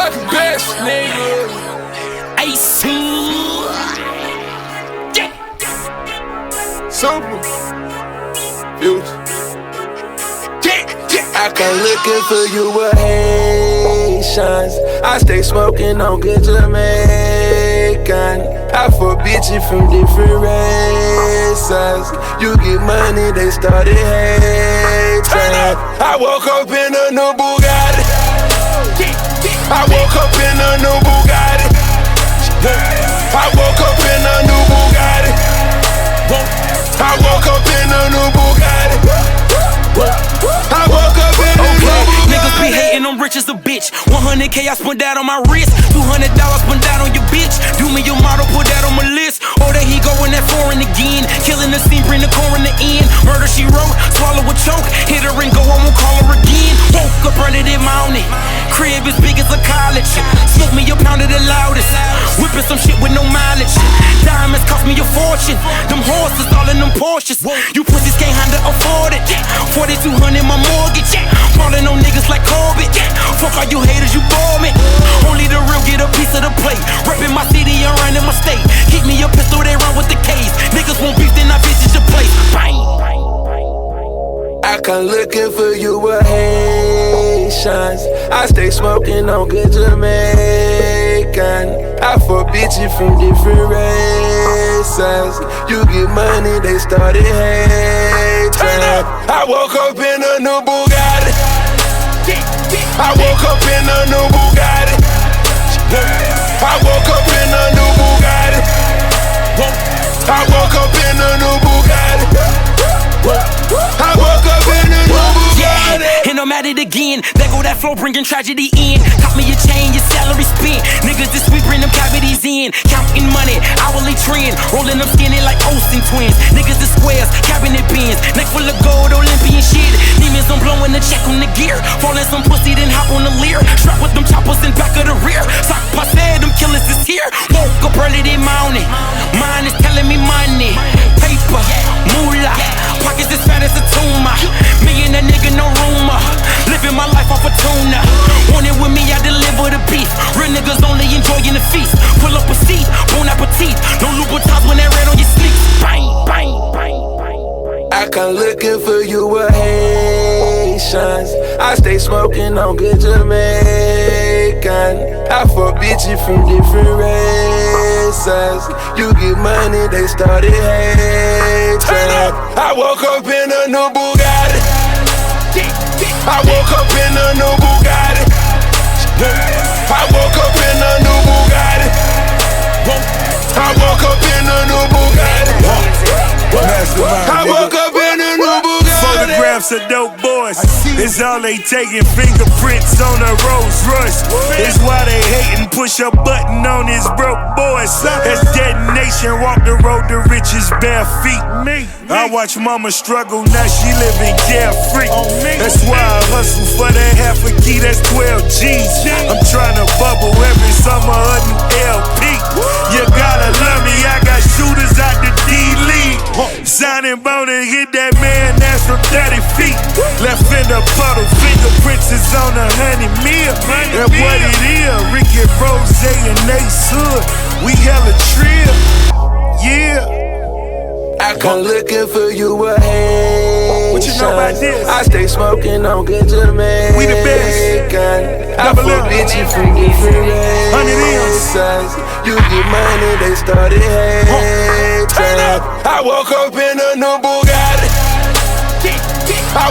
fucking best, nigga. Ace. Yeah. Super. Future. I come looking for you with Haitians. I stay smoking on good Jamaican. I fuck bitches from different races. You get money, they started hating. I woke up in a new Bugatti. I woke up in a new Bugatti. I woke up in a new Bugatti. I woke up in a new Bugatti. I woke up in a new Bugatti. Niggas be hating, I'm rich as a bitch. 100K I spent that on my wrist. $200 spent that on your bitch. Do me your model, put that on my list. Oh, there he going that foreign again. Killing the scene, bring the coroner in. Murder she wrote, swallow a choke. Hit her and go, I won't call her again. Woke up running in mountain. Crib as big as a college. Smoke me a pound of the loudest. Whipping some shit with no mileage. Diamonds cost me a fortune. Them horses all in them Porsches. You pussies can't handle afford it. 4200 my mortgage. Falling on niggas like Corbett. Fuck all you haters, you bore me. Only the real get a piece of the plate. Reppin' my city and running my state. Keep me a pistol, they run with the case. Niggas won't beef, then I visit your place. Bang. I come looking for you with Haitians. I stay smoking on good Jamaican. I fuck bitches from different races. You get money, they started hating. I woke up in a new Bugatti. I woke up in a new Bugatti. I woke up in a new Bugatti. I woke up in a new Bugatti. I woke up in a new Bugatti. And I'm at it again. There go that flow, bringing tragedy in. Cop me a chain, your salary spent. Niggas this week bring them cavities in. Counting money, hourly trend. Rolling them skinny like Olsen twins. Niggas the squares, cabinet bins. Neck full of gold, Olympian shit. Demons, I'm blowing the check on the gear. Falling some pussy, then hop on the leer. Strap with them choppers in back of the rear. Sock passe, them killers is here. Woke up early, they mounting. Mine is telling me money. Paper, moolah. Pockets as fat as a tumor. Me and that nigga, no rumor. Living my life off a tuna. Want it with me, I deliver the beef. Real niggas only enjoying the feast. Pull up a seat, bon appetit. No Louboutins when that red on your sleeves. Bang, bang, bang, bang. I come looking for you with Haitians. I stay smoking on good Jamaican. I fuck bitches from different races. You get money, they started hating. I woke up in a new Bugatti. I woke up in a new Bugatti. I woke up in a new Bugatti. I woke up in a new Bugatti. I woke up in a new Bugatti. Photographs of dope boys. It's all they taking. Fingerprints on a Rolls Royce. It's why they hating. Push a button on his broke boys. That's detonation. Walk the road to riches bare feet. I watch mama struggle. Now she living carefree. That's why I hustle for that half a key. That's 12 G's. I'm trying to bubble every summer a new LP. You gotta love me. I got shooters out the D-League. Signing bone and hit that man. That's from 30 feet. Left in the puddle, fingerprints is on 100 mil. That's what it is. Ricky Rose and Ace Hood. We hella trill. Yeah. I come looking for you with Haitians. What you know about this? I stay smoking on good Jamaican. We the best. I fuck bitches from different races. You get money, they started hating. I woke up in a new Bugatti. I